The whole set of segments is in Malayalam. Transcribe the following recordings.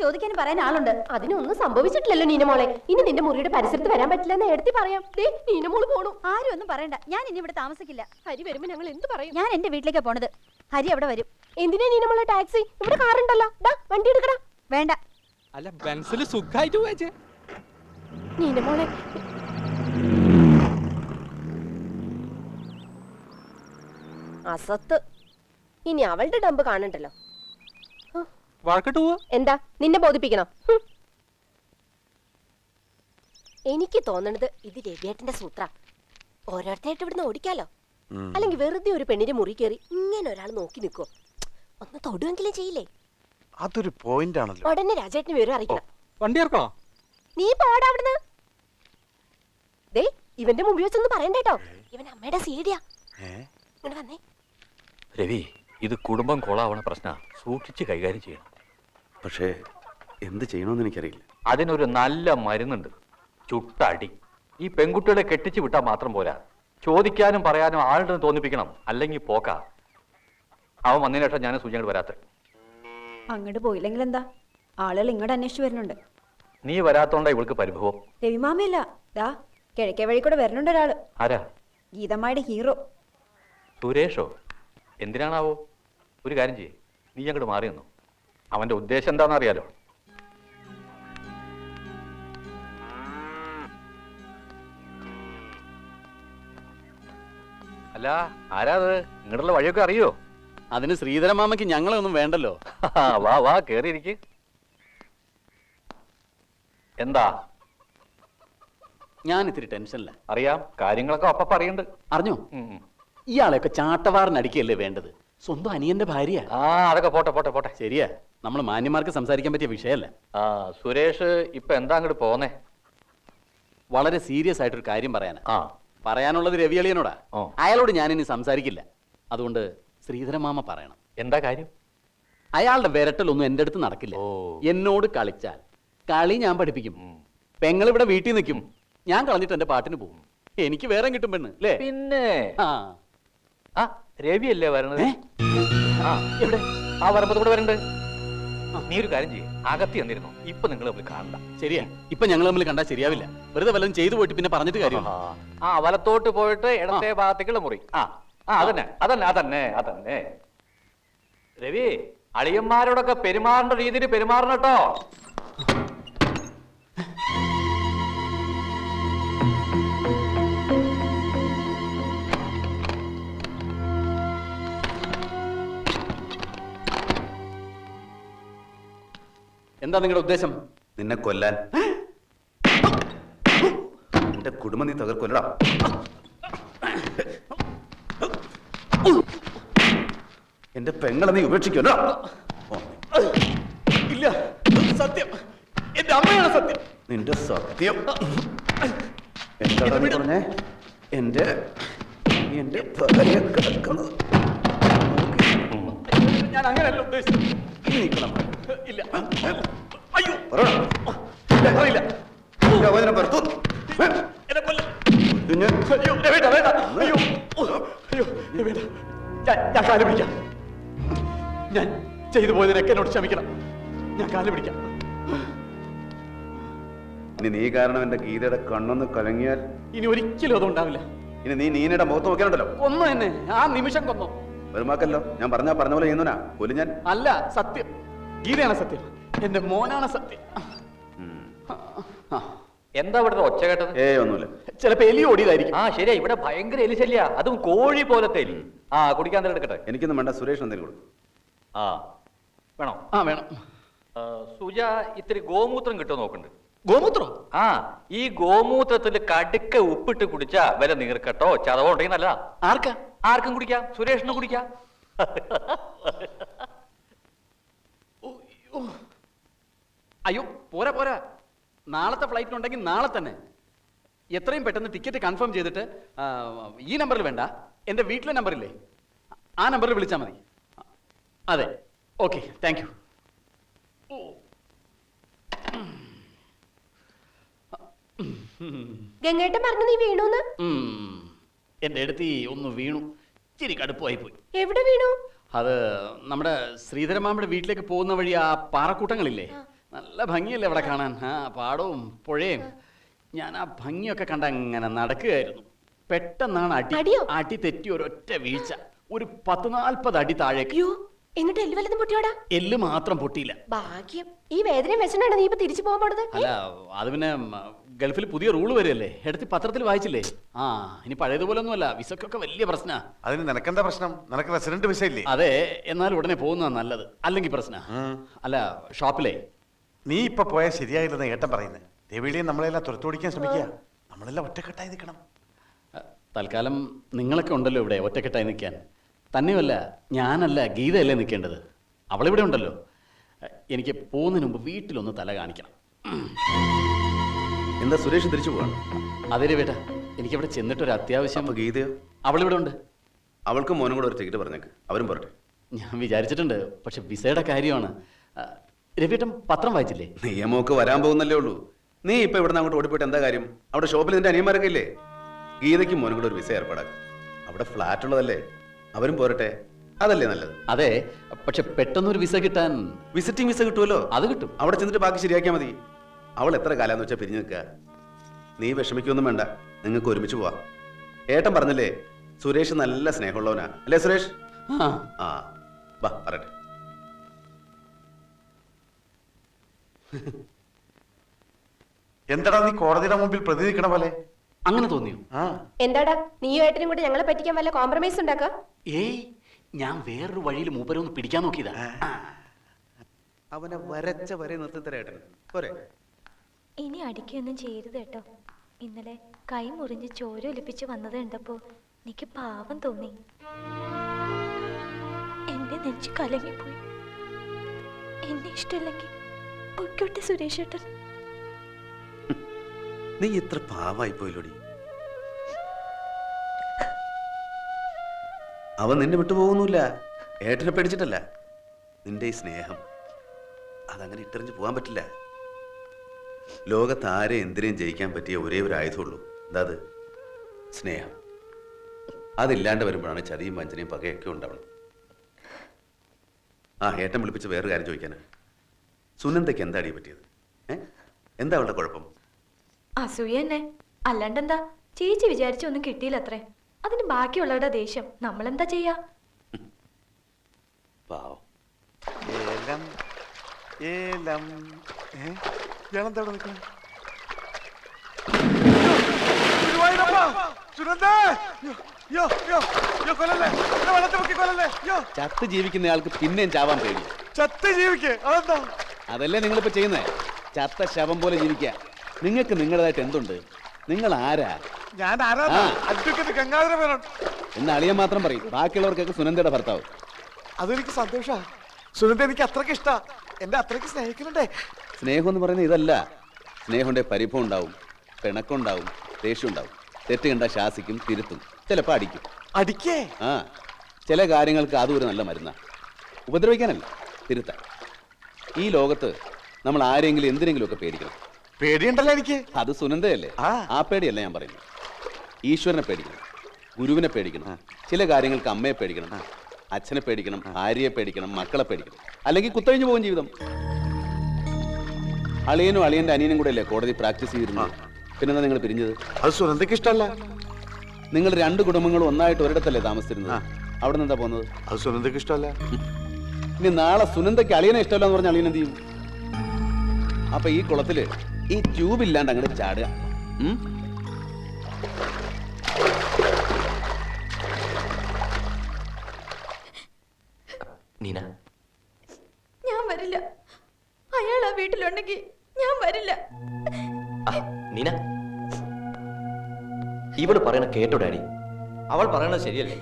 ചോദിക്കാനും പറയാൻ ആളുണ്ട്. അതിനൊന്നും സംഭവിച്ചിട്ടില്ലല്ലോ നീനമോളെ. ഇനി നിന്റെ മുറിയുടെ പരിസരത്ത് വരാൻ പറ്റില്ലെന്ന് എടുത്തി പറയാം. നീനമോള് പോണു. ആരും ഒന്നും പറയണ്ട, ഞാൻ ഇനി ഇവിടെ താമസിക്കില്ല. ഹരി വരുമ്പോ ഞങ്ങൾ എന്ത് പറയും? ഞാൻ എന്റെ വീട്ടിലേക്കാ പോണത്. ഹരി അവിടെ വരും. എന്തിനാ നീനമോളെ ടാക്സി? ഇവിടെ കാറുണ്ടല്ലോ. വണ്ടി എടുക്കടാ. വേണ്ട. അല്ല ബെൻസിൽ സുഖായിട്ട് പോയേ. നീനമോളെ അസത്ത്. ഇനി അവളുടെ ഡമ്പ് കാണണ്ടല്ലോ. വഴക്കിട്ട് പോവാ. എന്താ നിന്നെ ബോധിപ്പിക്കണം? എനിക്ക് തോന്നണത് ഇത് രവിയേട്ടന്റെ സൂത്ര. ഓരോരുത്തരായിട്ട് ഇവിടുന്ന് ഓടിക്കാലോ. അല്ലെങ്കിൽ വെറുതെ ഒരു പെണ്ണിന്റെ മുറി കയറി ഇങ്ങനെ ഒരാൾ നോക്കി നിൽക്കോ. ഒന്ന് തൊടുവെങ്കിലും ചെയ്യില്ലേ? അതൊരു പോയിന്റ് ആണല്ലോ. ഉടനെ രാജേട്ടന് വിവരം അറിയിക്കണം. വണ്ടി ഇറക്കണോ? നീ പോടാ അവിടുന്ന്. ദേ ഇവന്റെ മുമ്പിൽ വെച്ചൊന്നും പറയണ്ടേട്ടോ. ഇവൻ അമ്മയുടെ സീഡിയാ. ഇങ്ങോട്ട് വന്നേ. രവി, ഇത് കുടുംബം കൊളാവണ പ്രശ്ന. സൂക്ഷിച്ച് കൈകാര്യം ചെയ്യണം. പക്ഷേ എന്ത് ചെയ്യണമെന്ന് എനിക്കറിയില്ല. അതിനൊരു നല്ല മരുന്നുണ്ട്, ചുട്ടടി. ഈ പെൺകുട്ടികളെ കെട്ടിച്ചു വിട്ടാൽ മാത്രം പോരാ, ചോദിക്കാനും പറയാനും ആളുടെ തോന്നിപ്പിക്കണം. അല്ലെങ്കിൽ പോക്ക. അവൻ വന്നതിന് ശേഷം ഞാൻ സൂചനകൾ വരാത്ത. അങ്ങോട്ട് പോയില്ലെങ്കിൽ എന്താ, ആളുകൾ ഇങ്ങോട്ട് അന്വേഷിച്ചു വരുന്നുണ്ട്. നീ വരാത്തോണ്ടാ ഇവൾക്ക് പരിഭവം. രവിമാമയല്ല, ദാ കിഴക്കേ വഴി കൂടെ വരുന്നുണ്ട് ഒരാള്. ആരാ? ഗീതമ്മയുടെ ഹീറോ സുരേഷോ? എന്തിനാണാവോ? ഒരു കാര്യം ചെയ്യേ, നീ അങ്ങോട്ട് മാറി നിന്നു. അവന്റെ ഉദ്ദേശം എന്താണെന്ന് അറിയാലോ. അല്ല ആരാത്? നിങ്ങളുടെ വഴിയൊക്കെ അറിയോ? അതിന് ശ്രീധരമാമയ്ക്ക് ഞങ്ങളെ ഒന്നും വേണ്ടല്ലോ. വാ വാ, കേറിയിരിക്ക്. എന്താ? ഞാൻ ഇത്തിരി ടെൻഷനില്ല. അറിയാം, കാര്യങ്ങളൊക്കെ അപ്പ പറയുന്നുണ്ട്. അറിഞ്ഞോ? ഇയാളെയൊക്കെ ചാട്ടവാറിനടിക്കല്ലേ വേണ്ടത്? സ്വന്തം അനിയന്റെ ഭാര്യ. ആ അതൊക്കെ പോട്ടെ പോട്ടെ പോട്ടെ. ശരിയാ, നമ്മൾ മാന്യന്മാർക്ക് സംസാരിക്കാൻ പറ്റിയ വിഷയമല്ല. ആ സുരേഷ് ഇപ്പൊ എന്താ അങ്ങോട്ട് പോന്നേ? വളരെ സീരിയസ് ആയിട്ടൊരു കാര്യം പറയാനാ. ആ പറയാനുള്ളത് രവിയളിയനോടാ. അയാളോട് ഞാനിനി സംസാരിക്കില്ല. അതുകൊണ്ട് ശ്രീധരമാമ പറയണം. എന്താ കാര്യം? അയാളുടെ വിരട്ടലൊന്നും എന്റെ അടുത്ത് നടക്കില്ല. എന്നോട് കളിച്ചാൽ കളി ഞാൻ പഠിപ്പിക്കും. പെങ്ങൾ ഇവിടെ വീട്ടിൽ നിൽക്കും, ഞാൻ കളഞ്ഞിട്ട് എന്റെ പാട്ടിന് പോകും. എനിക്ക് വേറെ കിട്ടും പെണ്ണ് അല്ലേ? പിന്നെ ആ രവി അല്ലേ വരണത്? എവിടെ? ആ വരമ്പത്ത് കൂടെ വരണ്ട്. നീ ഒരു കാര്യം ചെയ്യേ, അകത്തി വന്നിരുന്നു. ഇപ്പൊ നിങ്ങൾ തമ്മിൽ കാണണ്ട. ശരിയാ, ഇപ്പൊ ഞങ്ങൾ തമ്മിൽ കണ്ടാൽ ശരിയാവില്ല. വെറുതെ വല്ലതും ചെയ്തു പോയിട്ട് പിന്നെ പറഞ്ഞിട്ട് കാര്യം. ആ വലത്തോട്ട് പോയിട്ട് ഇടത്തെ ഭാഗത്തേക്കുള്ള മുറി. അതന്നെ അതന്നെ അതന്നെ അതന്നെ. രവി, അളിയന്മാരോടൊക്കെ പെരുമാറേണ്ട രീതിയിൽ പെരുമാറണം കേട്ടോ. എന്താ നിങ്ങളുടെ ഉദ്ദേശം? നിന്നെ കൊല്ലാൻ. എന്റെ കുടുംബം നീ തകർക്കൊല്ലടാ. എന്റെ പെങ്ങളെ നീ ഉപേക്ഷിക്കുമല്ലോ. ഇല്ല, സത്യം എന്റെ അമ്മയാണ് സത്യം. നിന്റെ സത്യം എന്താ പറഞ്ഞേ? എന്റെ എന്റെ ഭാര്യ കിടക്കുന്നത് ഞാൻ അങ്ങനെയല്ല ഉദ്ദേശിച്ചത്. ഇല്ല, അയ്യോ പറയില്ല. ഞാൻ കാല് പിടിക്കാം. ഞാൻ ചെയ്തു പോയതിനൊക്കെ എന്നോട് ക്ഷമിക്കണം. ഞാൻ കാല് പിടിക്കാം. ഇനി നീ കാരണം എന്റെ ഗീതയുടെ കണ്ണൊന്ന് കലങ്ങിയാൽ ഇനി ഒരിക്കലും അതുണ്ടാവില്ല. ഇനി നീ നീനയുടെ മുഖത്ത് നോക്കാനുണ്ടല്ലോ. കൊന്നു തന്നെ, ആ നിമിഷം കൊന്നു. വെറുമാക്കല്ലോ. ഞാൻ പറഞ്ഞ പോലെ ചെയ്യുന്നനാ കൊല്ലു ഞാൻ. അല്ല, സത്യം ഗീതയാണ് സത്യം. എന്റെ മോനാണ് സത്യം. എന്താ ഇവിടെ ഒച്ച കേട്ടത്? ഒന്നുമില്ല. ചിലപ്പോ എലി ഓടിയതായിരിക്കും. ആ ശരിയാ, ഇവിടെ ഭയങ്കര എലി ശല്യ. അതും കോഴി പോലത്തെ എലി. ആ കുടിക്കാൻ തന്നെ എടുക്കട്ടെ. എനിക്കൊന്നും വേണ്ട, സുരേഷ് എന്തെങ്കിലും കൊടുക്കും. ആ വേണോ? ആ വേണം. സുജ ഇത്തിരി ഗോമൂത്രം കിട്ടുമോ നോക്കണ്ട്. ഗോമൂത്രം? ആ ഈ ഗോമൂത്രത്തിൽ കടുക്ക ഉപ്പിട്ട് കുടിച്ചാ വില നീർക്കട്ടോ ചതവോ ഉണ്ടെങ്കിൽ നല്ലതാ. ആർക്കാ? ആർക്കും കുടിക്കാം, സുരേഷിന് കുടിക്കാം. അയ്യോ പോരാ പോരാ, നാളത്തെ ഫ്ലൈറ്റ് ഉണ്ടെങ്കിൽ നാളെ തന്നെ. എത്രയും പെട്ടെന്ന് ടിക്കറ്റ് കൺഫേം ചെയ്തിട്ട് ഈ നമ്പറിൽ വേണ്ട, എൻ്റെ വീട്ടിലെ നമ്പറില്ലേ ആ നമ്പറിൽ വിളിച്ചാൽ മതി. അതെ, ഓക്കെ, താങ്ക് യു. ഗംഗേട്ടൻ പറഞ്ഞു നീ വീണൂന്ന്. എൻ്റെ അടുത്ത് ഒന്ന് വീണു, ഇച്ചിരി കടുപ്പമായി പോയി. എവിടെ വീണു? അത് നമ്മുടെ ശ്രീധരമാമയുടെ വീട്ടിലേക്ക് പോകുന്ന വഴി ആ പാറക്കൂട്ടങ്ങളില്ലേ, നല്ല ഭംഗിയല്ലേ അവിടെ കാണാൻ. ആ പാടവും പുഴയും. ഞാൻ ആ ഭംഗിയൊക്കെ കണ്ട അങ്ങനെ നടക്കുകയായിരുന്നു. പെട്ടെന്നാണ് അടിയോ? അടി തെറ്റി ഒരൊറ്റ വീഴ്ച. ഒരു 10-40 അടി താഴേക്ക്. അയ്യോ, എന്നിട്ട് എല്ല് വല്ലതും പൊട്ടിയോടാ? എല്ല് മാത്രം പൊട്ടിയില്ല. ഭാഗ്യം. ഈ വേദനയും വെച്ചിട്ടാണ് നീ ഇപ്പൊ തിരിച്ചു പോകാൻ പോണത്? അല്ല, അത് പിന്നെ ഗൾഫിൽ പുതിയ റൂള് വരികയല്ലേ. എടുത്ത് പത്രത്തിൽ വായിച്ചില്ലേ? ആ, ഇനി പഴയതുപോലെ ഒന്നുമല്ല. വിസക്കൊക്കെ വലിയ പ്രശ്ന. അതിന് നിനക്കെന്താ പ്രശ്നം? നിനക്ക് റെസിഡന്റ് വിസ ഇല്ലേ? അതെ, എന്നാൽ ഉടനെ പോകുന്നതാ നല്ലത്. അല്ലെങ്കിൽ പ്രശ്ന. അല്ല, ഷോപ്പിലെ നീ ഇപ്പൊ പോയാൽ ശരിയായില്ലെന്ന് ഏട്ടൻ പറയുന്നത്. രവിളിയും നമ്മളെല്ലാം തുരത്തോടിക്കാൻ ശ്രമിക്കുക. നമ്മളെല്ലാം ഒറ്റക്കെട്ടായി നിൽക്കണം. തൽക്കാലം നിങ്ങളൊക്കെ ഉണ്ടല്ലോ ഇവിടെ ഒറ്റക്കെട്ടായി നിൽക്കാൻ. തന്നെയുമല്ല, ഞാനല്ല ഗീതയല്ലേ നിൽക്കേണ്ടത്. അവളിവിടെ ഉണ്ടല്ലോ. എനിക്ക് പോകുന്നതിന് മുമ്പ് വീട്ടിലൊന്ന് തല കാണിക്കണം. എന്താ സുരേഷ് തിരിച്ചു പോവാണ്? അതേ രവേട്ട, എനിക്കവിടെ ചെന്നിട്ടൊരു അത്യാവശ്യം. അപ്പൊ ഗീതയോ? അവളിവിടെ ഉണ്ട്. അവൾക്ക് മോനും കൂടെ ഒരു ടിക്കറ്റ് പറഞ്ഞേക്ക്, അവരും പോരട്ടെ. ഞാൻ വിചാരിച്ചിട്ടുണ്ട്, പക്ഷെ വിസയുടെ കാര്യമാണ്. രവിയേട്ടൻ പത്രം വായിച്ചില്ലേ? നിയമമൊക്കെ വരാൻ പോകുന്നല്ലേ ഉള്ളൂ. നീ ഇപ്പൊ ഇവിടുന്ന് അങ്ങോട്ട് ഓടിപ്പോയിട്ട് എന്താ കാര്യം? അവിടെ ഷോപ്പിൽ നിന്റെ അനിയന്മാരൊക്കെ ഇല്ലേ? ഗീതയ്ക്കും മോനും കൂടെ ഒരു വിസ ഏർപ്പാടാക്കും. അവിടെ ഫ്ലാറ്റ് ഉള്ളതല്ലേ, അവരും പോരട്ടെ. അതല്ലേ നല്ലത്? അതെ, പക്ഷെ പെട്ടെന്നൊരു വിസ കിട്ടാൻ. വിസിറ്റിംഗ് വിസ കിട്ടുമല്ലോ. അത് കിട്ടും. അവിടെ ചെന്നിട്ട് ബാക്കി ശരിയാക്കിയാൽ മതി. അവൾ എത്ര കാലാന്ന് വെച്ചാൽ പിരിഞ്ഞു നിൽക്കുക. നീ വിഷമിക്കൊന്നും വേണ്ട, നിങ്ങൾക്ക് ഒരുമിച്ച് പോവാ. ഏട്ടൻ പറഞ്ഞല്ലേ, സുരേഷ് നല്ല സ്നേഹമുള്ളവനാ. അല്ലേ സുരേഷ്? ആ വാ പറയട്ടെ. എന്താടാ നീ കോടതിയുടെ മുമ്പിൽ പ്രതി നിൽക്കണ പോലെ? അങ്ങനെ തോന്നിയോ? ആ, എന്താടാ നീയും ഏട്ടനും കൂടി ഞങ്ങളെ പറ്റിക്കാൻ വല്ല കോംപ്രമൈസ് ഉണ്ടാക്കാം? ഏയ്, ഞാൻ വേറൊരു വഴിയിൽ മൂപ്പരൊന്ന് പിടിക്കാൻ നോക്കിയതാ. അവനെ വരച്ച വരെ നിർത്തിത്തരേട്ടൻ പോരെ. ഇനി അടിക്കൊന്നും ചെയ്യരുത് കേട്ടോ. ഇന്നലെ കൈ മുറിഞ്ഞ് ചോര ഒലിപ്പിച്ച് വന്നത് കണ്ടപ്പോ എനിക്ക് പാവം തോന്നി. എന്റെ നെഞ്ച് കലങ്ങിപ്പോയി. എന്നെ ഇഷ്ടമല്ലെങ്കിൽ പൊയ്ക്കോട്ടെ സുരേഷ് ഏട്ടൻ. നീ ഇത്ര പാവായി പോയില്ലോടി. അവൻ നിന്നെ വിട്ടുപോകുന്നില്ല. ഏട്ടനെ പേടിച്ചിട്ടല്ല. നിന്റെ ഈ സ്നേഹം അതങ്ങനെ ഇട്ടെറിഞ്ഞ് പോകാൻ പറ്റില്ല. ലോകത്ത് ആരെ എന്തിനേയും ജയിക്കാൻ പറ്റിയ ഒരേ ഒരു ആയുധമുള്ളൂ. എന്താ അത്? സ്നേഹം. അതില്ലാണ്ട് വരുമ്പോഴാണ് ചതിയും വഞ്ചനയും പകയൊക്കെ ഉണ്ടാവണം. ആ ഏട്ടൻ വിളിപ്പിച്ച് വേറൊരു കാര്യം ചോദിക്കാനാ. സുനന്ദയ്ക്ക് എന്താടി പറ്റിയത്? എന്താ അവളുടെ കുഴപ്പം? അസൂയ തന്നെ, അല്ലാണ്ടെന്താ? ചേച്ചി വിചാരിച്ചൊന്നും കിട്ടിയില്ല അത്രേ. അതിന് ബാക്കിയുള്ളവരുടെ ദേഷ്യം നമ്മളെന്താ ചെയ്യാ? പാവം. ഏലം ഏലം. ഇയാളെന്താ ഇവിടെ നിൽക്കണേ? ചത്ത് ജീവിക്കുന്നയാൾക്ക് പിന്നെയും ചാവാൻ പേടി. ചത്ത് ജീവിക്കേ? അതെന്താ? അതല്ലേ നിങ്ങളിപ്പോ ചെയ്യുന്നേ? ചത്ത ശവം പോലെ ജീവിക്കുക. നിങ്ങൾക്ക് നിങ്ങളുടേതായിട്ട് എന്തുണ്ട്? നിങ്ങൾ ആരാ? ഞാൻ ആരാ? അഡ്വക്കേറ്റ് ഗംഗാധര മേനോൻ. എന്ന് അളിയൻ മാത്രം പറയും. ബാക്കിയുള്ളവർക്കൊക്കെ സുനന്ദയുടെ ഭർത്താവ്. അതെനിക്ക് സന്തോഷാ. സുനന്ദ എനിക്ക് അത്രയ്ക്ക് ഇഷ്ടാ. എന്റെ അത്രയ്ക്ക് സ്നേഹിക്കുന്നുണ്ടേ. സ്നേഹം എന്ന് പറയുന്നത് ഇതല്ല. സ്നേഹമുണ്ടെ പരിഭവം ഉണ്ടാവും, പിണക്കുണ്ടാവും, ദേഷ്യം ഉണ്ടാവും. തെറ്റ് കണ്ട ശാസിക്കും, തിരുത്തും, ചിലപ്പോൾ അടിക്കും. അടിക്കേ? ആ, ചില കാര്യങ്ങൾക്ക് അതും ഒരു നല്ല മരുന്നാണ്. ഉപദ്രവിക്കാനല്ല, തിരുത്താൻ. ഈ ലോകത്ത് നമ്മൾ ആരെങ്കിലും എന്തിനെങ്കിലും പേടിക്കണം. പേടിയുണ്ടല്ലോ എനിക്ക്. അത് സുനന്ദയല്ലേ? ആ പേടിയല്ല ഞാൻ പറയുന്നത്. ഈശ്വരനെ പേടിക്കണം, ഗുരുവിനെ പേടിക്കണം, ചില കാര്യങ്ങൾക്ക് അമ്മയെ പേടിക്കണം, അച്ഛനെ പേടിക്കണം, ഭാര്യയെ പേടിക്കണം, മക്കളെ പേടിക്കണം. അല്ലെങ്കിൽ കുത്തഴിഞ്ഞു പോകും ജീവിതം. അളിയനും അളിയന്റെ അനിയനും കൂടെ അല്ലേ കോടതി പ്രാക്ടീസ് ചെയ്തിരുന്നത്? പിന്നെന്താ നിങ്ങൾ പിരിഞ്ഞത്? അത് സുനന്ദയ്ക്ക് ഇഷ്ടമല്ല. നിങ്ങൾ രണ്ട് കുടുംബങ്ങളും ഒന്നായിട്ട് ഒരിടത്തല്ലേ താമസിച്ചിരുന്നത്? അവിടെ നിന്ന് എന്താ പോകുന്നത്? അത് സുനന്ദയ്ക്ക് ഇഷ്ടമല്ല. ഇനി നാളെ സുനന്ദയ്ക്ക് അളിയനെ ഇഷ്ടമല്ല എന്ന് പറഞ്ഞാൽ അളിയൻ എന്ത് ചെയ്യും? അപ്പൊ ഈ കുളത്തില് ഈ ട്യൂബ് ഇല്ലാണ്ട് അങ്ങോട്ട് ചാടുക. നീന, ഞാൻ വരില്ല. അയാൾ ആ വീട്ടിലുണ്ടെങ്കിൽ ഞാൻ വരില്ല. നീന, ഇവള് പറയണ കേട്ടോ ഡാഡി? അവൾ പറയണത് ശരിയല്ലേ?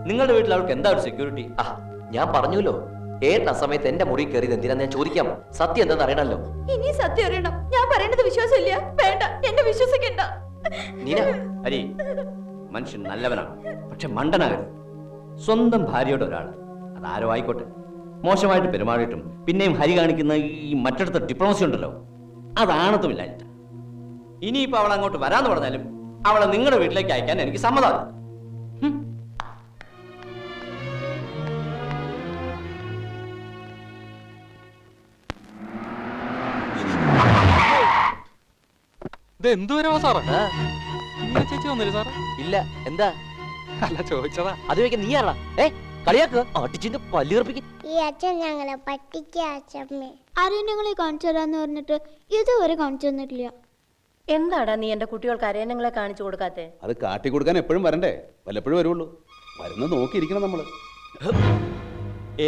നിങ്ങളുടെ വീട്ടിൽ അവൾക്ക് എന്താ ഒരു സെക്യൂരിറ്റി? ഞാൻ പറഞ്ഞല്ലോ, ഏട്ടൻ സമയത്ത് എന്റെ മുറി കയറിയത് എന്തിനാ ഞാൻ ചോദിക്കാം. സത്യം എന്താന്ന് അറിയണല്ലോ. ഇനി സത്യം അറിയണം. ഞാൻ പറയണത് വിശ്വാസമില്ല. വേണ്ട, എന്നെ വിശ്വസിക്കണ്ട. നീന, ഹരി മനുഷ്യൻ നല്ലവനാണ്, പക്ഷെ മണ്ടനാകരുത്. സ്വന്തം ഭാര്യയോട് ഒരാൾ, അതാരോ ആയിക്കോട്ടെ, മോശമായിട്ട് പെരുമാറിയിട്ടും പിന്നെയും ഹരി കാണിക്കുന്ന ഈ മറ്റിടത്തെ ഡിപ്ലോമസി ഉണ്ടല്ലോ, അതാണത്തുമില്ല. ഇനിയിപ്പോ അവൾ അങ്ങോട്ട് വരാന്ന് പറഞ്ഞാലും അവളെ നിങ്ങളുടെ വീട്ടിലേക്ക് അയക്കാൻ എനിക്ക് സമ്മതമാണ്. ഇത് എന്തുവരവാ സാറേ? മീന ചേച്ചി വന്നില്ല സാറേ? ഇല്ല. എന്താ? അല്ല ചോദിച്ചതാ. അത് ചോദിക്കാൻ നീ ആരാ? കളിയാക്കുക അടിച്ചിന്റെ പല്ലിറപ്പിക്കും. ഈ അച്ഛൻ ഞങ്ങളെ പറ്റിക്ക അച്ഛമ്മേ. അരയന്നങ്ങളെ കാണിച്ചു തരാന്ന് പറഞ്ഞിട്ട് ഇതുവരെ കാണിച്ചു തന്നിട്ടില്ല. എന്താടാ നീ എന്റെ കുട്ടികൾക്ക് അരയന്നങ്ങളെ കാണിച്ചു കൊടുക്കാത്തെ? അത് കാട്ടി കൊടുക്കാൻ എപ്പോഴും വരണ്ടേ? വല്ലപ്പോഴും വരുള്ളൂ. വരുന്നത് നോക്കിയിരിക്കണം നമ്മള്.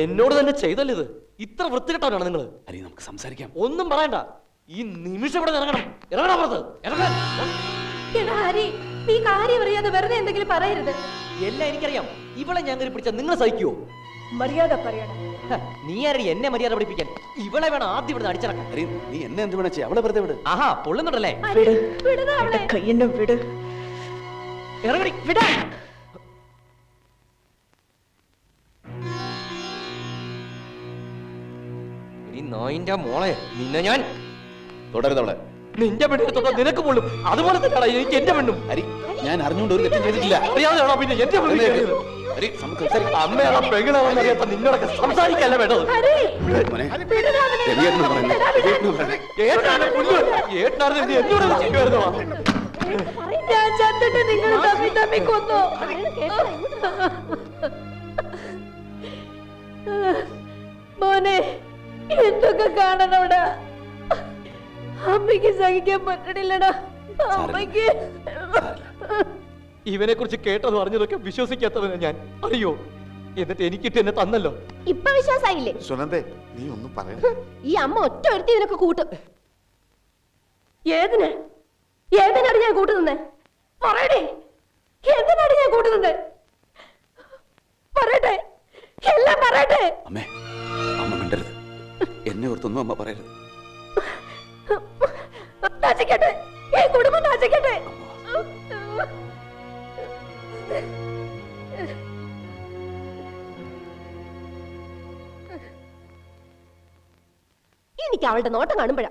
എന്നോട് തന്നെ ചെയ്തല്ലോ ഇത്. ഇത്ര വൃത്തികെട്ടവരാണ് നിങ്ങൾ. അരി നമുക്ക് സംസാരിക്കാം. ഒന്നും പറയണ്ട. ഈ നിമിഷം ഇവിടെ ഇറങ്ങണം. ഇറങ്ങണം പുറത്ത്. ഇറങ്ങാൻ. ഹരി, നീ കാര്യം അറിയാതെ വെറുതെ എന്തെങ്കിലും പറയരുത്. എല്ലാം എനിക്കറിയാം. ഇവളെ ഞാൻ കയറി പിടിച്ച നിങ്ങൾ സഹിക്കുവോ? മര്യാദ പറയണം. നീ ആരടി എന്നെ മര്യാദ പഠിപ്പിക്കാൻ? ഇവളെ വേണം ആദ്യം ഇവിടെ അടിച്ചിറക്കാൻ. അരി നീ എന്നെ എന്ത് വേണം ചെയ്യാം? അവളെ വെറുതെ വിട്. ആഹാ പൊള്ളുന്നുണ്ടല്ലേ? കയ്യന്നെ വിട്. ഇറങ്ങടി. വിടാ. ഈ നായിന്റെ മോളെ നിന്നെ ഞാൻ തുടരുതവളെ. നിന്റെ പെണ്ണിനെ തൊട്ടാൽ നിനക്ക് പൊള്ളും. അതുപോലെ തന്നെയാണ് എനിക്ക് എന്റെ പെണ്ണും. അരി ഞാൻ അറിഞ്ഞുകൊണ്ട് ഒരു തെറ്റും ചെയ്തിട്ടില്ല. അറിയാതെയാണോ പിന്നെ എന്റെ പെണ്ണ് ചെയ്തത്? അരി നമുക്ക് സംസാരിക്കാം. അമ്മയാണോ പെങ്ങളാണെന്ന് അറിയാത്ത നിന്നോടൊക്കെ സംസാരിക്കല്ല വേണ്ടത്. മോനെ, രവിയേട്ടനാ പറയുന്നത്. രവിയേട്ടനാ പറയുന്നത്. ഏട്ടനായിരുന്നു നീ എന്നോട് ചെയ്യുമായിരുന്നോ? ഞാൻ ചത്തിട്ട് നിങ്ങൾ തമ്മി തമ്മി കൊന്നു. മോനെ, എന്തൊക്കെ കാണണോടാ. അമ്മയ്ക്ക് സഹിക്കാൻ പറ്റണില്ലടാ. അമ്മയ്ക്ക് ഇവനെ കുറിച്ച് കേട്ടതും അറിഞ്ഞതൊക്കെ വിശ്വസിക്കാത്തവനാ ഞാൻ. അറിയോ? എന്നിട്ട് എനിക്കിട്ട് എന്നെ തന്നല്ലോ. ഇപ്പൊ വിശ്വാസായില്ലേ? സുനന്ദേ, നീ ഒന്നും പറയണ. ഈ അമ്മ ഒറ്റ ഒരുത്തി ഇതിനൊക്കെ കൂട്ടും. ഏതിനാണ് ഞാൻ കൂട്ടുനിന്നെ? പറയടേ, എന്തിനാണ് ഞാൻ കൂട്ടുനിന്നെ? പറയട്ടെ, എല്ലാം പറയട്ടെ. അമ്മേ, അമ്മ മിണ്ടരുത്. എന്നെ ഓർത്തൊന്നും അമ്മ പറയരുത്. നശിക്കട്ടെ, ഈ കുടുംബം നശിക്കട്ടെ. എനിക്ക് അവളുടെ നോട്ടം കാണുമ്പോഴാ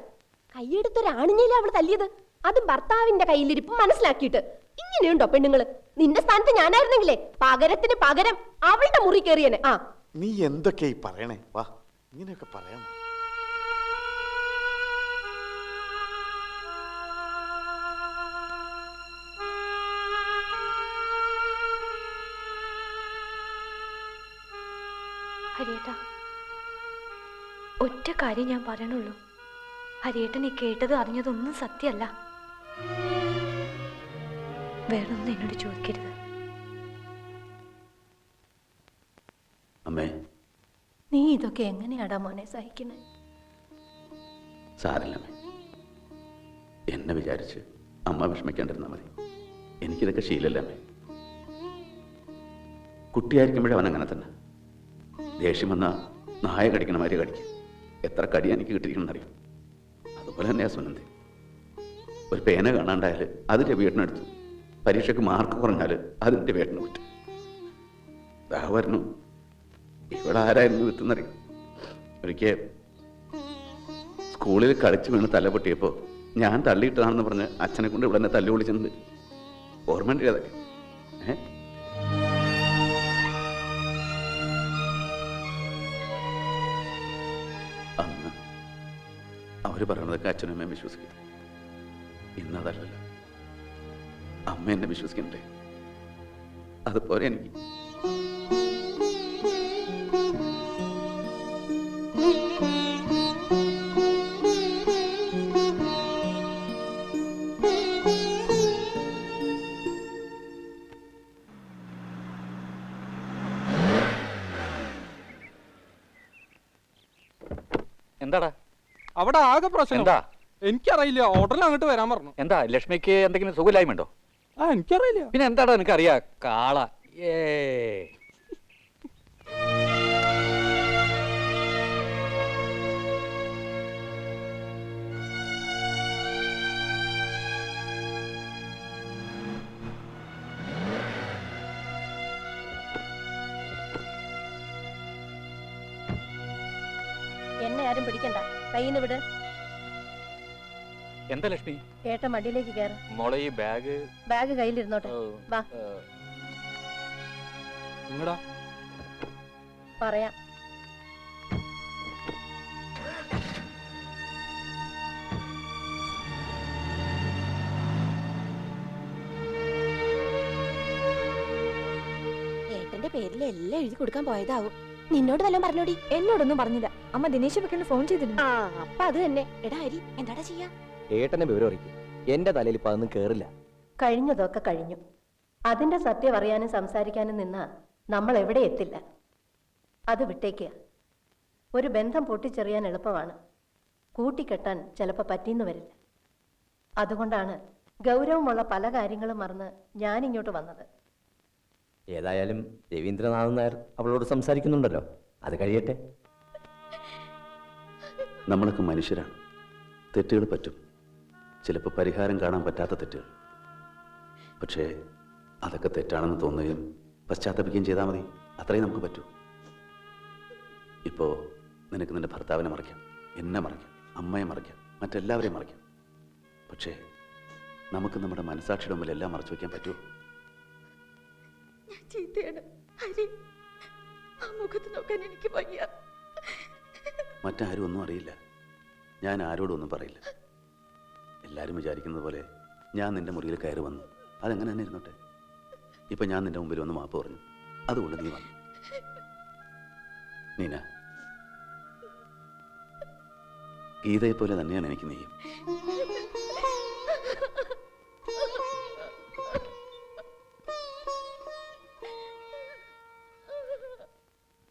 കൈയെടുത്തൊരാണിഞ്ഞില്ല അവള് തല്ലിയത്. അതും ഭർത്താവിന്റെ കയ്യിലിരിപ്പ് മനസ്സിലാക്കിയിട്ട്. ഇങ്ങനെയുണ്ടോ പെണ്ണുങ്ങള്? നിന്റെ സ്ഥാനത്ത് ഞാനായിരുന്നെങ്കിലേ പകരത്തിന് പകരം അവളുടെ മുറി കയറിയനെ. ആ നീ എന്തൊക്കെയായി പറയണേ? വാ, ഇങ്ങനെയൊക്കെ പറയാമോ? ഹരിയേട്ടാ, ഒറ്റ കാര്യം ഞാൻ പറയണുള്ളൂ. ഹരിയേട്ടൻ ഈ കേട്ടത് അറിഞ്ഞതൊന്നും സത്യമല്ല. വേറൊന്നും എന്നോട് ചോദിക്കരുത്. അമ്മേ, നീ ഇതൊക്കെ എങ്ങനെയാടാ മോനെ സഹിക്കണേ? സാരില്ലമ്മേ. എന്നെ വിചാരിച്ച് അമ്മ വിഷമിക്കാണ്ടിരുന്നാ മതി. എനിക്കിതൊക്കെ ശീലല്ലേ അമ്മേ. കുട്ടിയായിരിക്കുമ്പോഴേ അവൻ അങ്ങനെ തന്നെ. ദേഷ്യം വന്നാൽ നായ കടിക്കണ മാതിരി കടിക്കും. എത്ര കടി എനിക്ക് കിട്ടിയിരിക്കണമെന്നറിയും. അതുപോലെ തന്നെയാ സുനന്ദി. ഒരു പേന കാണാണ്ടായാൽ അത് രവിയേട്ടനെടുത്തു. പരീക്ഷയ്ക്ക് മാർക്ക് കുറഞ്ഞാൽ അതിന് രവിയേട്ടന് പറ്റും. ദാഹവരണം ഇവിടെ ആരായിരുന്നു വിത്തുന്നറിയും. ഒരിക്കൽ സ്കൂളിൽ കളിച്ച് വീണ് തല പൊട്ടിയപ്പോൾ ഞാൻ തള്ളിയിട്ടതാണെന്ന് പറഞ്ഞ് അച്ഛനെ കൊണ്ട് ഇവിടെ തന്നെ തല്ലു വിളിച്ചിട്ടുണ്ട്. ഓർമ്മയുണ്ട് അതൊക്കെ. അന്ന് അവർ പറയണതൊക്കെ അച്ഛനും അമ്മയും വിശ്വസിക്കും. ഇന്നതല്ലല്ലോ. അമ്മ എന്നെ വിശ്വസിക്കണ്ടേ? അതുപോലെ എനിക്ക്. എന്താടാ അവിടെ ആകെ പ്രശ്നം. എന്താ? എനിക്കറിയില്ല. ഓർഡറിൽ അങ്ങോട്ട് വരാൻ പറഞ്ഞു. എന്താ ലക്ഷ്മിക്ക് എന്തെങ്കിലും സുഖമില്ലായ്മയുണ്ടോ? എനിക്കറിയില്ല. പിന്നെ എന്താടാ നിനക്കറിയാ? കാള. എന്നെ ആരും പിടിക്കണ്ട. കയ്യിന്ന് വിട്. എന്താ ലക്ഷ്മി? കേട്ട മടിയിലേക്ക് കയറ. മോളെ ഈ ബാഗ് കയ്യിലിരുന്നോട്ടെ. വാ നിങ്ങടാ പറയാം. അമ്മയുടെ പേരിൽ എല്ലാം എഴുതി കൊടുക്കാൻ പോയതാവും. നിന്നോട് വല്ലതും പറഞ്ഞോടി? എന്നോടൊന്നും പറഞ്ഞില്ല. അമ്മ ദിനേശ് വെക്കണ്ട് ഫോൺ ചെയ്തിരുന്നു. ആ അപ്പൊ അത് തന്നെ. എടാ ഹരി, എന്താടാ ചെയ്യാ? ഏട്ടനെ വിവരം അറിയിക്കും. എന്റെ തലയിൽ ഇപ്പൊ അതൊന്നും കേറില്ല. കഴിഞ്ഞതൊക്കെ കഴിഞ്ഞു. അതിന്റെ സത്യം അറിയാനും സംസാരിക്കാനും നിന്നാ നമ്മൾ എവിടെ എത്തില്ല. അത് വിട്ടേക്കുക. ഒരു ബന്ധം പൊട്ടിച്ചെറിയാൻ എളുപ്പമാണ്, കൂട്ടിക്കെട്ടാൻ ചിലപ്പോൾ പറ്റിയെന്ന് വരില്ല. അതുകൊണ്ടാണ് ഗൗരവമുള്ള പല കാര്യങ്ങളും മറന്ന് ഞാനിങ്ങോട്ട് വന്നത്. ഏതായാലും രവീന്ദ്രനാഥൻ നായർ അവളോട് സംസാരിക്കുന്നുണ്ടല്ലോ, അത് കഴിയട്ടെ. നമ്മളൊക്കെ മനുഷ്യരാണ്, തെറ്റുകൾ പറ്റും. ചിലപ്പോൾ പരിഹാരം കാണാൻ പറ്റാത്ത തെറ്റുകൾ. പക്ഷേ അതൊക്കെ തെറ്റാണെന്ന് തോന്നുകയും പശ്ചാത്തപിക്കുകയും ചെയ്താൽ മതി. അത്രയും നമുക്ക് പറ്റൂ. ഇപ്പോൾ നിനക്ക് നിന്റെ ഭർത്താവിനെ മറയ്ക്കാം, എന്നെ മറയ്ക്കാം, അമ്മയെ മറയ്ക്കാം, മറ്റെല്ലാവരെയും മറയ്ക്കാം. പക്ഷേ നമുക്ക് നമ്മുടെ മനസാക്ഷിയുടെ മുമ്പിൽ എല്ലാം മറച്ചു വയ്ക്കാൻ പറ്റുമോ? മറ്റാരും ഒന്നും അറിയില്ല. ഞാൻ ആരോടും ഒന്നും പറയില്ല. എല്ലാവരും വിചാരിക്കുന്നത് പോലെ ഞാൻ നിന്റെ മുറിയിൽ കയറി വന്നു, അതെങ്ങനെ തന്നെ ഇരുന്നോട്ടെ. ഇപ്പൊ ഞാൻ നിന്റെ മുമ്പിൽ വന്ന് മാപ്പ് പറഞ്ഞു, അതുകൊണ്ട് നീ വന്നു. നീന, ഗീതയെ പോലെ തന്നെയാണ് എനിക്ക് നീയും.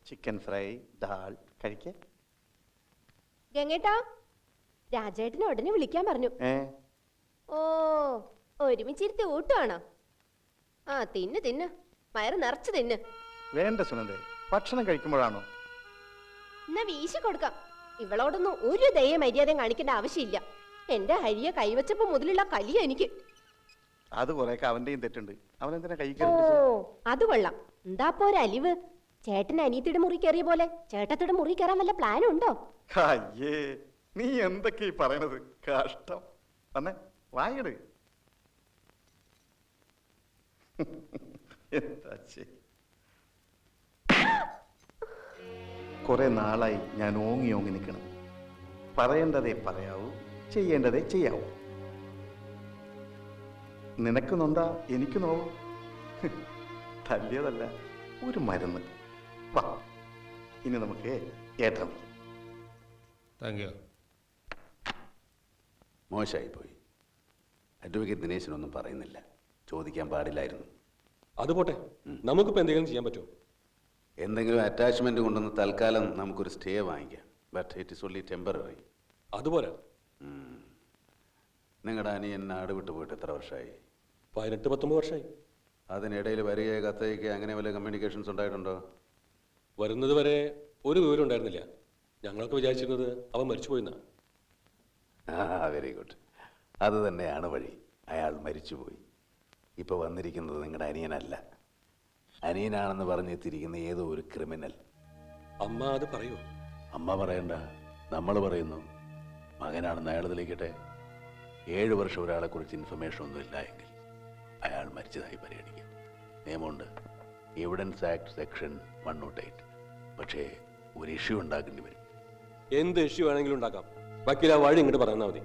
ചിക്കൻ ഫ്രൈ, ദാൽ കഴിക്കേ. ഗംഗേട്ടാ, രാജേട്ടനെ ഉടനെ വിളിക്കാൻ പറഞ്ഞു. ഓ, ഒരുമിച്ചിരുത്തി ഊട്ടുവാണോ? ആ, തിന്ന് തിന്ന്, വയറ് നിറച്ച് തിന്ന്. വേണ്ട സുനന്ദേ, ഭക്ഷണം കഴിക്കുമ്പോഴാണോ? എന്നാ വീശി കൊടുക്കാം. ഇവളോടൊന്നും ഒരു ദയ മര്യാദയും കാണിക്കേണ്ട ആവശ്യമില്ല. എന്റെ ഹരിയെ കൈവച്ചപ്പോ മുതലുള്ള കലിയ എനിക്ക്. അത് കുറേയൊക്കെ അവന്റെയും തെറ്റുണ്ട്. അവൻ എന്തിനാ കൈ ഓ, അത് കൊള്ളാം. എന്താ പോരെ അലിവ്? ചേട്ടൻ അനിയത്തിയുടെ മുറി കയറിയ പോലെ ചേട്ടത്തിയുടെ മുറി കയറാൻ വല്ല പ്ലാനും ഉണ്ടോ? അയ്യേ, നീ എന്തൊക്കെയാ പറയണത്? കഷ്ടം. വന്നേ, വായിട്. എന്താ കുറെ നാളായി ഞാൻ ഓങ്ങി ഓങ്ങി നിൽക്കണം. പറയേണ്ടതേ പറയാവൂ, ചെയ്യേണ്ടതേ ചെയ്യാവൂ. നിനക്ക് നൊന്താ എനിക്ക് നോവും. തല്ലിയതല്ല, ഒരു മരുന്ന്. വാ, ഇനി നമുക്ക് ഏട്ടം. മോശമായി പോയി. അഡ്വക്കേറ്റ് ദിനേശനൊന്നും പറയുന്നില്ല, ചോദിക്കാൻ പാടില്ലായിരുന്നു. അതുപോട്ടെ, നമുക്കിപ്പോ എന്തെങ്കിലും ചെയ്യാൻ പറ്റുമോ? എന്തെങ്കിലും അറ്റാച്ച്മെന്റ് കൊണ്ടുവന്ന് തൽക്കാലം നമുക്കൊരു സ്റ്റേ വാങ്ങിക്കാം. But it is only temporary. അതുപോലെ നിങ്ങളുടെ അനിയൻ നാട് വിട്ടു പോയിട്ട് എത്ര വർഷമായി? 18-19 വർഷമായി. അതിനിടയിൽ വരികയോ കത്തയക്കുക അങ്ങനെ വല്ല കമ്മ്യൂണിക്കേഷൻസ് ഉണ്ടായിട്ടുണ്ടോ? വരുന്നത് വരെ ഒരു വിവരം ഉണ്ടായിരുന്നില്ല. ഞങ്ങളൊക്കെ വിചാരിച്ചിരുന്നത് അവൻ മരിച്ചുപോയിന്നാ. Very good. അത് തന്നെയാണ് വഴി. അയാൾ മരിച്ചുപോയി. ഇപ്പൊ വന്നിരിക്കുന്നത് നിങ്ങളുടെ അനിയനല്ല, അനിയനാണെന്ന് പറഞ്ഞെത്തിയിരിക്കുന്ന ഏതോ ഒരു ക്രിമിനൽ. അമ്മ അത് പറയൂ? അമ്മ പറയണ്ട, നമ്മൾ പറയുന്നു. മകനാണെന്ന് അയാൾ തെളിയിക്കട്ടെ. 7 വർഷം ഒരാളെ കുറിച്ച് ഇൻഫർമേഷൻ ഒന്നും ഇല്ല എങ്കിൽ അയാൾ മരിച്ചതായി പരിഗണിക്കാം. നിയമമുണ്ട്, എവിഡൻസ് ആക്ട് സെക്ഷൻ 108. പക്ഷേ ഒരു ഇഷ്യൂ ഉണ്ടാക്കേണ്ടി വരും. എന്ത് ഇഷ്യൂ വേണമെങ്കിലും ഉണ്ടാക്കാം. വക്കീൽ ആ വഴി ഇങ്ങോട്ട് പറഞ്ഞാൽ മതി.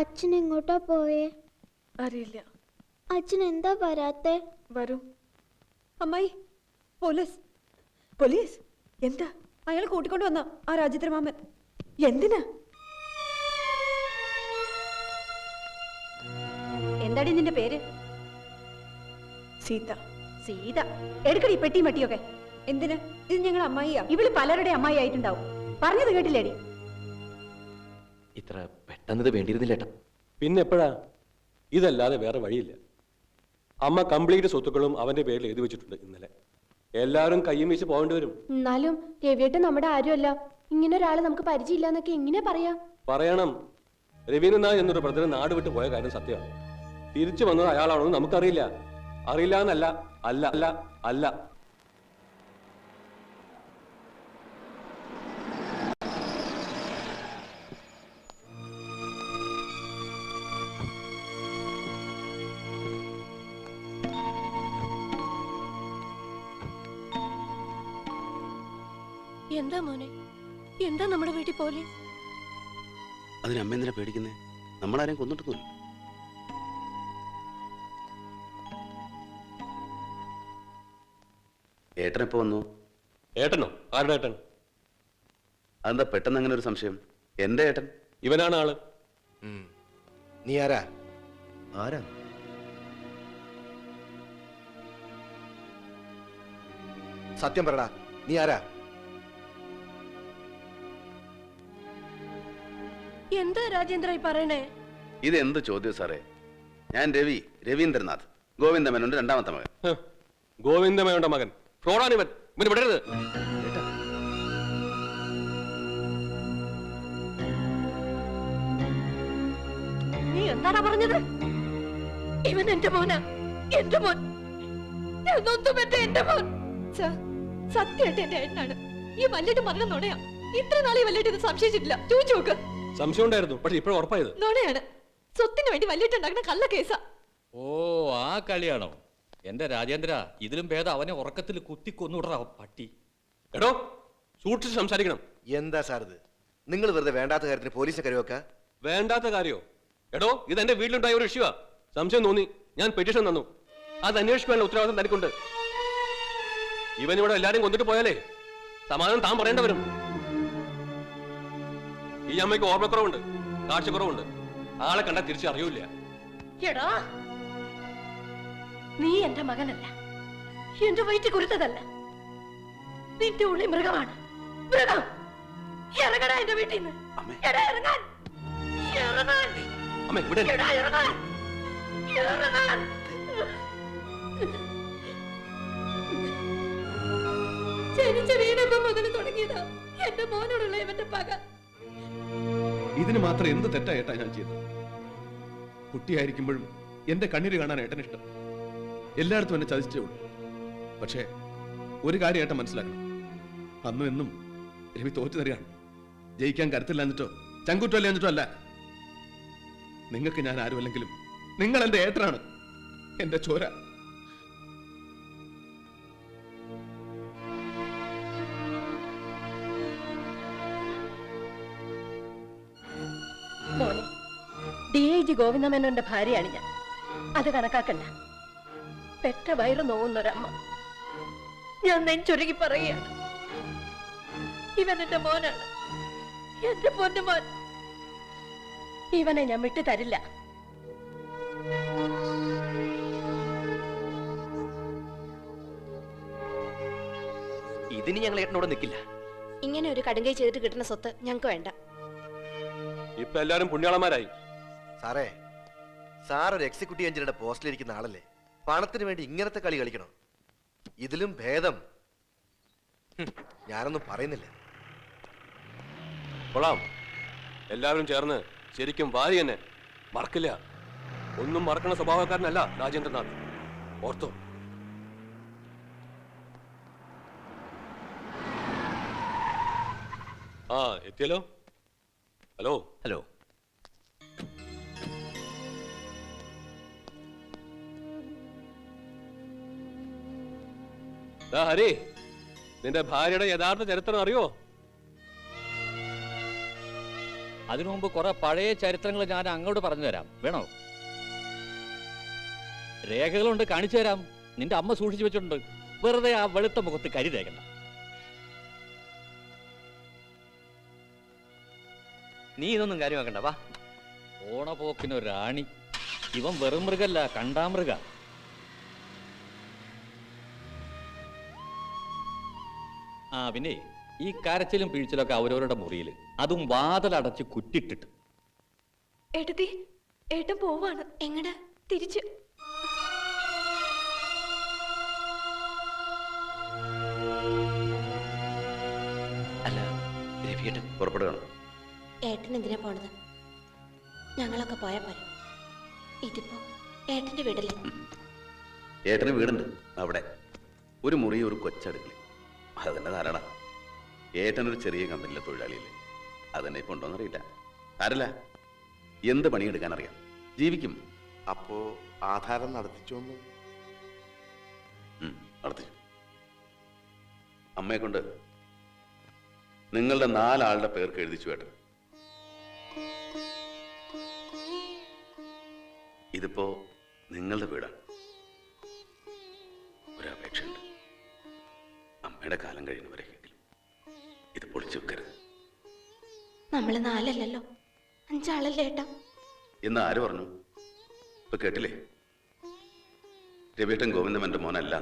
അച്ഛൻ എങ്ങോട്ടാ പോയേ? അറിയില്ല. അച്ഛൻ എന്താ വരാത്തെ? വരും. അമ്മായി, പോലീസ് പോലീസ്. എന്താ? അയാൾ കൂട്ടിക്കൊണ്ട് വന്ന ആ രാജേന്ദ്രമാമൻ. എന്തിനാ? എന്താടി നിന്റെ പേര്? സീത. സീത. എടുക്കടി പെട്ടി മട്ടിയൊക്കെ. എന്തിന്? ഇത് ഞങ്ങൾ അമ്മായിയാ. ഇവള് പലരുടെ അമ്മായി ആയിട്ടുണ്ടാവും. പറഞ്ഞത് കേട്ടില്ലേടി? ഇത്ര പെട്ടെന്നത് വേണ്ടിയിരുന്നില്ല ഏട്ടാ. പിന്നെ എപ്പോഴാ? ഇതല്ലാതെ വേറെ വഴിയില്ല. അമ്മ കംപ്ലീറ്റ് സ്വത്തുക്കളും അവന്റെ പേരിൽ എഴുതി വെച്ചിട്ടുണ്ട്. ഇന്നലെ എല്ലാവരും കയ്യും വീശി പോകേണ്ടി വരും. എന്നാലും രവിയേട്ടൻ നമ്മുടെ ആരുമല്ല. ഇങ്ങനെ ഒരാളെ നമുക്ക് പരിചയമില്ല എന്നൊക്കെ എങ്ങനെ പറയാ? പറയണം. രവീന്ദ്രനാഥ് എന്നൊരു ബ്രദർ നാട് വിട്ട് പോയ കാര്യം സത്യമാണ്. തിരിച്ചു വന്നത് അയാളാണെന്ന് നമുക്കറിയില്ല. അറിയില്ല എന്നല്ല, അല്ല അല്ല അല്ല. എന്താ മോനെ, എന്താ നമ്മുടെ വീട്ടിൽ പോലീസ്? അതിന് അമ്മ എന്തിനാ പേടിക്കുന്നേ? നമ്മളാരെയും കൊന്നിട്ടൊന്നുമില്ല. ഏട്ടൻ എപ്പോ വന്നു? ഏട്ടനോ? ആരുടെ ഏട്ടൻ? അതെന്താ പെട്ടെന്ന് അങ്ങനെ ഒരു സംശയം? എന്റെ ഏട്ടൻ. ഇവനാണ് ആള്. നീ ആരാ? ആരാ? സത്യം പറടാ, നീ ആരാ? എന്താ രാജേന്ദ്ര ഈ പറയണേ? ഇത് എന്ത് ചോദ്യം സാറേ? ഞാൻ രവീന്ദ്രനാഥ്, ഗോവിന്ദമേനോന്റെ രണ്ടാമത്തെ മകൻ. ഗോവിന്ദമേനോന്റെ മകൻ. ഫ്രോഡാണ് ഇവൻ. ഇവന് വിടരുത്. നീ എന്താടാ പറഞ്ഞത്? ഇവൻ എന്റെ മോനാ, എന്റെ മോൻ. എന്റെ മോൻ. സത്യമായിട്ട് എന്റെ ഏട്ടനാണ്. ഈ വല്ലേട്ട് പറഞ്ഞ നുണയാ. ഇത്ര നാളെ ഈ വല്ലേട്ട് ഇത് സംശയിച്ചിട്ടില്ല. ചോദിച്ചു നോക്ക്. സംശയം ഉണ്ടായിരുന്നു, പക്ഷെ ഇപ്പോഴും ഉറപ്പായത് നുണയാണ്. സ്വത്തിന് വേണ്ടി വല്ലേട്ട് ഉണ്ടാക്കുന്ന കള്ള കേസാ. ഓ, ആ കളിയാണോ? എന്റെ രാജേന്ദ്ര, ഇതിലും ഭേദം അവനെ ഉറക്കത്തിൽ കുത്തിക്കൊന്നുവിടറ പട്ടി. എടോ, സൂക്ഷിച്ച് സംസാരിക്കണം. എന്താ സാർ ഇത്? നിങ്ങൾ വെറുതെ വേണ്ടാത്ത കാര്യത്തിന് പോലീസിനെ കരുവെക്ക. വേണ്ടാത്ത കാര്യോ? എടോ, ഇത് എന്റെ വീട്ടിലുണ്ടായ ഒരു ഇഷ്യൂവാ. സംശയം തോന്നി, ഞാൻ പെറ്റീഷൻ തന്നു. അത് അന്വേഷിക്കാനുള്ള ഉത്തരവാദിത്തം തനിക്കുണ്ട്. ഇവൻ ഇവിടെ എല്ലാരും കൊന്നിട്ട് പോയാലേ സമാധാനം താൻ പറയേണ്ട വരും. ഈ അമ്മയ്ക്ക് ഓർമ്മക്കുറവുണ്ട്, കാഴ്ചക്കുറവുണ്ട്. ആളെ കണ്ടാൽ തിരിച്ചറിയൂല. എടാ, നീ എന്റെ മകനല്ല, എന്റെ വയറ്റിൽ കുരുത്തതല്ല. നിന്റെ ഉള്ളി മൃഗമാണ്. മൃഗം. ഇറങ്ങടാ എന്റെ വീട്ടിൽ നിന്ന്. എടാ, ഇറങ്ങാൻ. ഇറങ്ങാൻ. അമ്മ ഇവിടെ എടാ, ഇറങ്ങാൻ. ഇറങ്ങാൻ. ജനിച്ച വീണപ്പോ മുതൽ തുടങ്ങിയതാ എന്റെ മോനോടുള്ള ഇവന്റെ പക. ഇതിന് മാത്രം എന്ത് തെറ്റാ ഏട്ടാ ഞാൻ ചെയ്തത്? കുട്ടിയായിരിക്കുമ്പോഴും എന്റെ കണ്ണീര് കാണാൻ ഏട്ടൻ ഇഷ്ടം. എല്ലായിടത്തും എന്നെ ചതിച്ചേ ഉള്ളൂ. പക്ഷേ ഒരു കാര്യം ഏട്ടൻ മനസ്സിലാക്കണം, അന്നും എന്നും രവി തോറ്റു തരികയാണ്. ജയിക്കാൻ കരുത്തില്ല എന്നിട്ടോ ചങ്കുറ്റല്ല എന്നിട്ടോ അല്ല. നിങ്ങൾക്ക് ഞാൻ ആരുമല്ലെങ്കിലും നിങ്ങൾ എന്റെ ഏട്ടനാണ്, എന്റെ ചോര. മോനെ, DIG ഗോവിന്ദമേനോന്റെ ഭാര്യയാണ് ഞാൻ. അത് കണക്കാക്കണ്ട. പെറ്റ വയറ് നോവുന്നൊരമ്മ. ഞാൻ നെഞ്ചൊരുക്കി പറയുകയാണ്, ഇവൻ എന്റെ മോനാണ്, എന്റെ പൊന്നുമോൻ. ഇവനെ ഞാൻ വിട്ടു തരില്ല. ഇതിന് ഞങ്ങൾ ഏട്ടനോട് നിൽക്കില്ല. ഇങ്ങനെ ഒരു കടുങ്കൈ ചെയ്തിട്ട് കിട്ടുന്ന സ്വത്ത് ഞങ്ങൾക്ക് വേണ്ട. ഇപ്പൊ എല്ലാരും പുണ്യാളന്മാരായി. സാറേ, സാർ ഒരു എക്സിക്യൂട്ടീവ് എഞ്ചിനീയറുടെ പോസ്റ്റിലിരിക്കുന്ന ആളല്ലേ? പണത്തിന് വേണ്ടി ഇങ്ങനത്തെ കളി കളിക്കണം. ഇതിലും ഭേദം ഞാനൊന്നും പറയുന്നില്ല. കൊള്ളാം. എല്ലാവരും ചേർന്ന് ശരിക്കും വാരി തന്നെ. മറക്കില്ല. ഒന്നും മറക്കണ സ്വഭാവക്കാരനല്ല രാജേന്ദ്രനാഥ്. ഓർത്തോ? ആ, എത്തിയല്ലോ. ഹലോ. ഹലോ. ഹരി, നിന്റെ ഭാര്യയുടെ യഥാർത്ഥ ചരിത്രം അറിയോ? അതിനു മുമ്പ് കുറെ പഴയ ചരിത്രങ്ങൾ ഞാൻ അങ്ങോട്ട് പറഞ്ഞു തരാം. വേണോ? രേഖകളുണ്ട്, കാണിച്ചു തരാം. നിന്റെ അമ്മ സൂക്ഷിച്ചു വെച്ചിട്ടുണ്ട്. വെറുതെ ആ വെളുത്ത മുഖത്ത് കരി തേക്കണ്ട. നീ ഇതൊന്നും കാര്യമാക്കണ്ട, വാ. ഓണപ്പോക്കിനൊരാണി. ഇവൻ വെറും മൃഗല്ല, കണ്ടാമൃഗ. ആ, പിന്നെ ഈ കരച്ചിലും പിഴിച്ചിലൊക്കെ അവരവരുടെ മുറിയിൽ, അതും വാതിലടച്ച് കുറ്റിട്ടിട്ട്. ഏട്ടത്തി, ഏട്ടൻ പോവാണ്. എങ്ങടാ? തിരിച്ച്. അല്ല, രവിയേട്ടൻ പുറപ്പെടുകയാണ്. ഏട്ടൻ എന്തിനാ പോണത്? ഞങ്ങളൊക്കെ പോയാ പോരെ. ഇതിപ്പോ ഏട്ടന്റെ വീടല്ലേ? ഏട്ടന് വീടുണ്ട് അവിടെ. ഒരു മുറി, ഒരു കൊച്ചടുക്കളി. അത് തന്നെ ധാരാളം. ഏട്ടനൊരു ചെറിയ കമ്പനിയിലെ തൊഴിലാളിയല്ലേ. അതെന്നെ ഇപ്പൊ ഉണ്ടോന്നറിയില്ല. ആരല്ല, എന്ത് പണിയെടുക്കാൻ അറിയാം, ജീവിക്കും. അപ്പോ ആധാരം നടത്തിച്ചോന്ന്? നടത്തിച്ചു. അമ്മയെ കൊണ്ട് നിങ്ങളുടെ 4 ആളുടെ പേർക്ക് എഴുതിച്ചു. ഏട്ടൻ ഇതിപ്പോ നിങ്ങളുടെ വീടാണ്. ഒരപേക്ഷയുണ്ട്. അമ്മയുടെ കാലം കഴിയുന്നവരെങ്കിലും ഇത് പൊളിച്ചു വെക്കരുത്. നമ്മള് 4 അല്ലല്ലോ 5 ആളല്ലേ ഏട്ടാ? എന്ന് ആര് പറഞ്ഞു? ഇപ്പൊ കേട്ടില്ലേ? രവിയേട്ടൻ ഗോവിന്ദൻ മോനല്ല,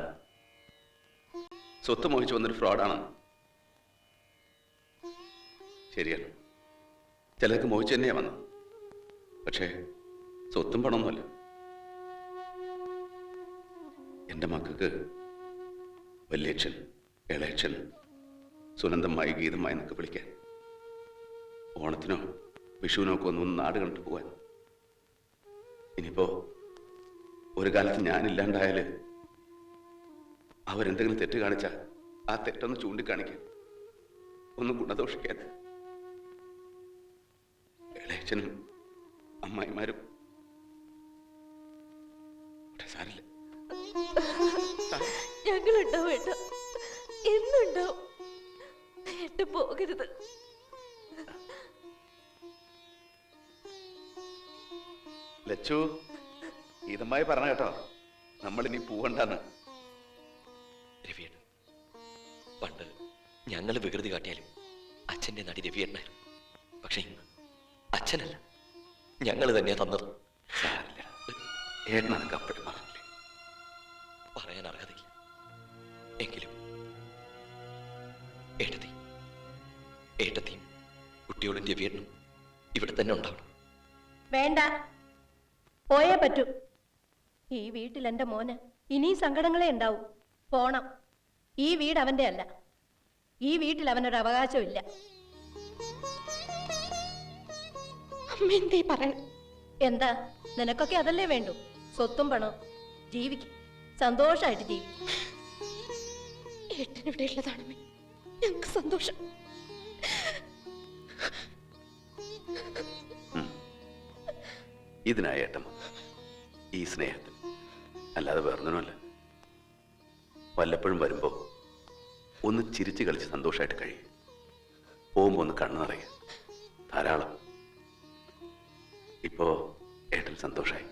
സ്വത്ത് മോഹിച്ചു വന്നൊരു ഫ്രോഡാണെന്ന്. ശരിയാണ്, ചിലർക്ക് മോഹിച്ചു തന്നെയാ വന്നത്. പക്ഷേ സ്വത്തും പണമൊന്നുമല്ല. എന്റെ മക്കൾക്ക് വല്യച്ഛൻ, ഇളയച്ഛൻ, സുനന്ദമായി, ഗീതമായി എന്നൊക്കെ വിളിക്കാൻ, ഓണത്തിനോ വിഷുവിനോ ഒക്കെ ഒന്നും നാട് കണ്ടിട്ട് പോവാൻ. ഇനിയിപ്പോ ഒരു കാലത്ത് ഞാനില്ലാണ്ടായാല് അവരെന്തെങ്കിലും തെറ്റ് കാണിച്ചാൽ ആ തെറ്റൊന്ന് ചൂണ്ടിക്കാണിക്കാൻ, ഒന്നും ഗുണദോഷിക്കാൻ. ഇളയച്ഛനും അമ്മായിമാരും സാരില്ല. ഞങ്ങളുണ്ടാവും ഏട്ടാ, എന്നുണ്ടാവും. ഏട്ട പോകരുത്. ലച്ചു, ഗീതമായി പറഞ്ഞ കേട്ടോ, നമ്മളിനി പോവണ്ടെന്ന്. രവിയേട്ടൻ, പണ്ട് ഞങ്ങൾ വികൃതി കാട്ടിയാലും അച്ഛൻ്റെ നടി രവിയേട്ടനായിരുന്നു. പക്ഷെ ഇന്ന് അച്ഛനല്ല, ഞങ്ങൾ തന്നെയാ തന്നത്. സാരില്ല, ഏട്ടനക്ക് അപ്പോഴും പറഞ്ഞില്ലേ? പറയാൻ അർഹതയില്ല. എങ്കിലും ഏട്ടത്തിയും കുട്ടികളും രവിയേട്ടനും ഇവിടെ തന്നെ ഉണ്ടാവണം. വേണ്ട, പോയേ പറ്റൂ. ഈ വീട്ടിൽ എന്റെ മോന് ഇനിയും സങ്കടങ്ങളെ ഉണ്ടാവും. പോണം. ഈ വീട് അവന്റെ അല്ല. ഈ വീട്ടിൽ അവനൊരു അവകാശമില്ല. അമ്മ എന്തേ പറയണം? എന്താ, നിനക്കൊക്കെ അതല്ലേ വേണ്ടു? സ്വത്തും പണവും. ജീവിക്കും, സന്തോഷമായിട്ട് ജീവിക്കും. ഏട്ടനിവിടെ ഉള്ളതാണമ്മേ ഞങ്ങൾക്ക് സന്തോഷം. ഇതിനായി ഏട്ടൻ ഈ സ്നേഹത്തിൽ, അല്ലാതെ വേറൊന്നുമല്ല. വല്ലപ്പോഴും വരുമ്പോ ഒന്ന് ചിരിച്ചു കളിച്ച് സന്തോഷമായിട്ട് കഴിയും. പോകുമ്പോ ഒന്ന് കണ്ണു നിറയുക, ധാരാളം. ഇപ്പോ ഏട്ടൻ സന്തോഷായി.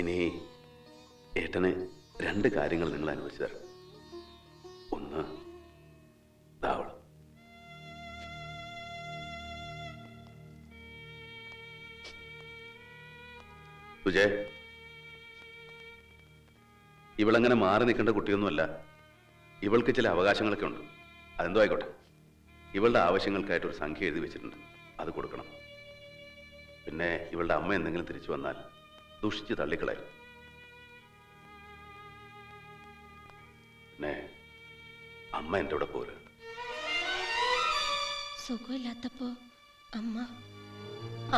ഇനി ഏട്ടന് 2 കാര്യങ്ങൾ നിങ്ങൾ അനുവദിച്ചു തരണം. ഒന്ന് ധാവളം. സുജയ്, ഇവളങ്ങനെ മാറി നിൽക്കേണ്ട കുട്ടിയൊന്നുമല്ല. ഇവൾക്ക് ചില അവകാശങ്ങളൊക്കെ ഉണ്ട്. അതെന്തോ ആയിക്കോട്ടെ. ഇവളുടെ ആവശ്യങ്ങൾക്കായിട്ടൊരു സംഖ്യ എഴുതി വെച്ചിട്ടുണ്ട്, അത് കൊടുക്കണം. പിന്നെ ഇവളുടെ അമ്മ എന്തെങ്കിലും തിരിച്ചു വന്നാൽ ദുഷിച്ച് തള്ളിക്കളയും. പിന്നെ അമ്മ എൻ്റെ കൂടെ പോര്. സുഖമില്ലാത്തപ്പോ അമ്മ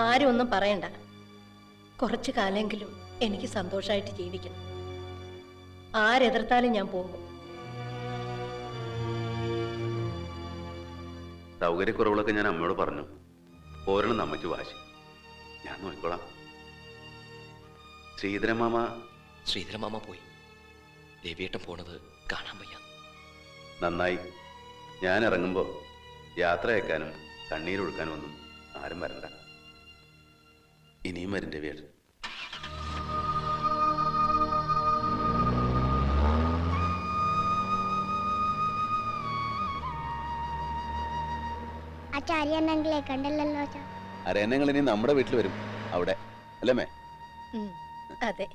ആരും ഒന്നും പറയണ്ട. കുറച്ചു കാലെങ്കിലും എനിക്ക് സന്തോഷമായിട്ട് ജീവിക്കണം. ആരെതിർത്താലും ഞാൻ പോകും. സൗകര്യക്കുറവുകളൊക്കെ ഞാൻ അമ്മയോട് പറഞ്ഞു. പോരണം അമ്മയ്ക്ക് വാശി. ഞാൻ നോക്കിക്കോളാം. ശ്രീധരമാമ പോയി. രവിയേട്ടൻ പോണത് കാണാൻ വയ്യ. നന്നായി. ഞാൻ ഇറങ്ങുമ്പോ യാത്ര അയക്കാനും കണ്ണീരൊഴുക്കാനും ഒന്നും ആരും വരണ്ട. ഇനിയും വരും രവിയേട്ടൻ. അച്ചാരിയെന്നെങ്കിലേ കണ്ടല്ലോ. അരയന്നങ്ങൾ ഇനി നമ്മുടെ വീട്ടിൽ വരും, അവിടെ അല്ലേ? അതെ.